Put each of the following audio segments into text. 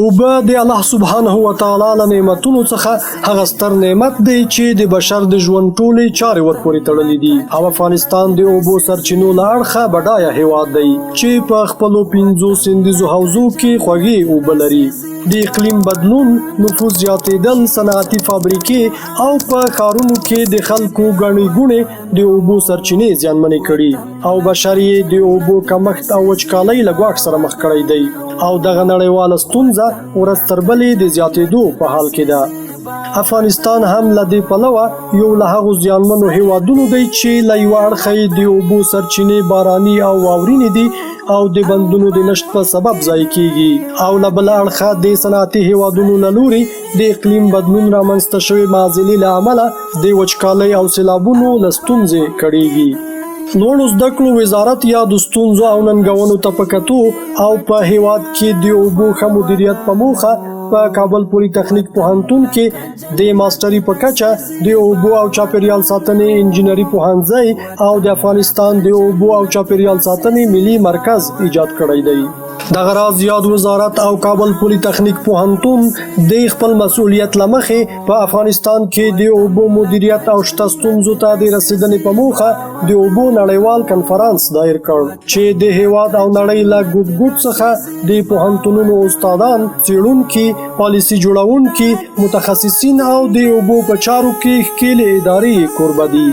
اوبه د الله سبحانه و تعالی له نعمتونو څخه هغه ستر نعمت دی چې د بشر د ژوند ټولې چارې ورپورې تړلې دي او افغانستان د اوبو سرچینو له اړخه بډایه هیواد دی چې په خپلو 5 سیندیزو حوزو کې خوږې اوبه لري. د اقلیم بدلون، نفوس زیاتېدل، صنعتي فابریکې او په ښارونو کې د خلکو ګڼې ګوڼې د اوبو سرچینې زیانمنې کړي او بشر یې د اوبو کمښت او وچکالۍ له ګواښ سره مخ کړی دی او دغه نړیواله ستونزه ورځ تر بلې د زیاتېدو په حال کې ده. افغانستان هم له دې پلوه یو له هغو زیانمنو هیوادونو دی چې له یوه اړخه یې د اوبو سرچینې باراني او واورینې دي او د بندونو د نشت په سبب ضایع کیږي او له بله اړخه د صنعتي هیوادونو له لوري د اقلیم بدلون رامنځته شوې معضلې له امله د وچکالۍ او سیلابونو له ستونزې کړېږي. لوړو زده کړو وزارت یا د ستونزو او ننګونو ته په کتو او په هیواد کې د اوبو ښه مدیریت په موخه په کابل پولی تخنیک پوهنتون کې د ماستري په کچه د اوبو او چاپیریال ساتنې انجینري پوهنځی او د افغانستان د اوبو او چاپیریال ساتنې ملي مرکز ایجاد کړی دی. دغه راز یاد وزارت او کابل پولی تخنیک پوهنتون د خپل مسؤلیت له مخې په افغانستان کې د اوبو مدیریت او شته ستونزو ته د رسیدنې په موخه د اوبو نړیوال کنفرانس دایر کړ چې د هیواد او نړۍ له ګوټ ګوټ څخه د پوهنتونونو استادان، څیړونکي، پالیسي جوړونکي، متخصصین او د اوبو په چارو کې ښکېلې ادارې کوربه دي.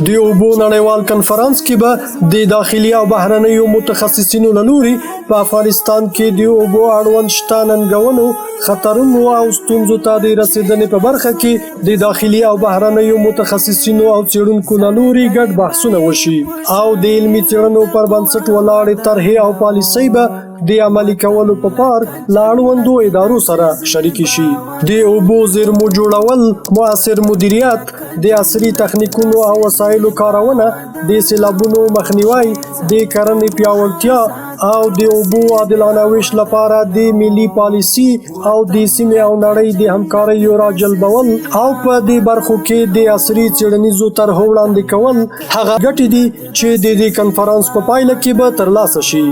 د اوبو نړیوال کنفرانس کې به د داخلي او بهرنیو متخصصینو له لوري په افغانستان کې د اوبو اړوند شته ننګونو، خطرونو او ستونزو ته د رسیدنې په برخه کې د داخلي او بهرنیو متخصصینو او څیړونکو له لوري ګډ بحثونه وشي او د علمي څیړنو پر بنسټ ولاړې طرحې او پالیسۍ به د عملي کولو په پار له اړوندو ادارو سره شریکې شي. د اوبو زیرمو جوړول، مؤثر مدیریت، د عصري تخنیکونو او وسایلو کارونه، د سیلابونو مخنیوی، د کرنې پیاوړتیا او د اوبو عادلانه ویش لپاره د ملي پالیسي او د سیمې او نړۍ د همکاریو راجلبول او په دې برخو کې د عصري څیړنیزو طرحو وړاندې کول هغه ګټې دي چې د دې کنفرانس په پایله کې به ترلاسه شي.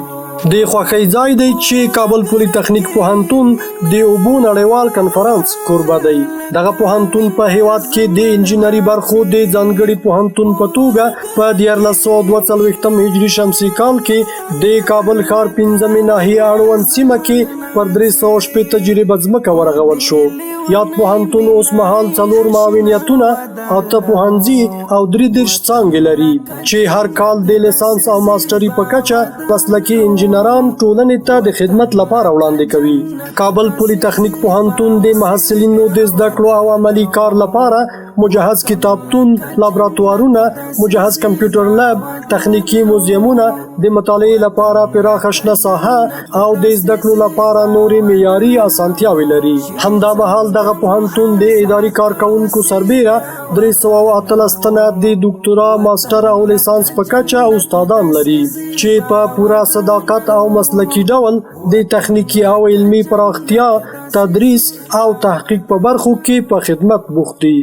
د خوښۍ ځای دی چې کابل پولی تخنیک پوهنتون د اوبو نړیوال کنفرانس کوربه دی. دغه پوهنتون په هیواد کې د انجینري برخو د ځانګړي پوهنتون په توګه په 1442 هجري شمسي کال کې د کابل ښار 5مې ناحیې اړوند سیمه کې پر 360 تجربه ځمکه ورغول شو. یاد پوهنتون اوس مهال 4 معاونیتونه، 8 پوهنځي او 33 څانګې لري چې هر کال د لیسانس او ماستري په کچه مسلکي انجینران ټولنې ته د خدمت لپاره وړاندې کوي. کابل پولی تخنیک پوهنتون د محصلینو د زده کړو او عملي کار لپاره مجهز کتابتون، لابراتوارونه، مجهز کمپیوټر لاب، تخنیکی موزیمونه، د مطالعې لپاره پراخه شنه ساحه او د زده کړو لپاره نورې معیاري اسانتیاوې لري. همدامهال دغه پوهنتون د اداري کارکوونکو سربیره 318 تنه د ډاکټرا، ماستر او لیسانس په کچه استادان لري چې په پوره صداقت او مسلکي ډول د تخنیکی او علمي پراختیا، تدریس او تحقیق په برخو کې په خدمت بوخت دي.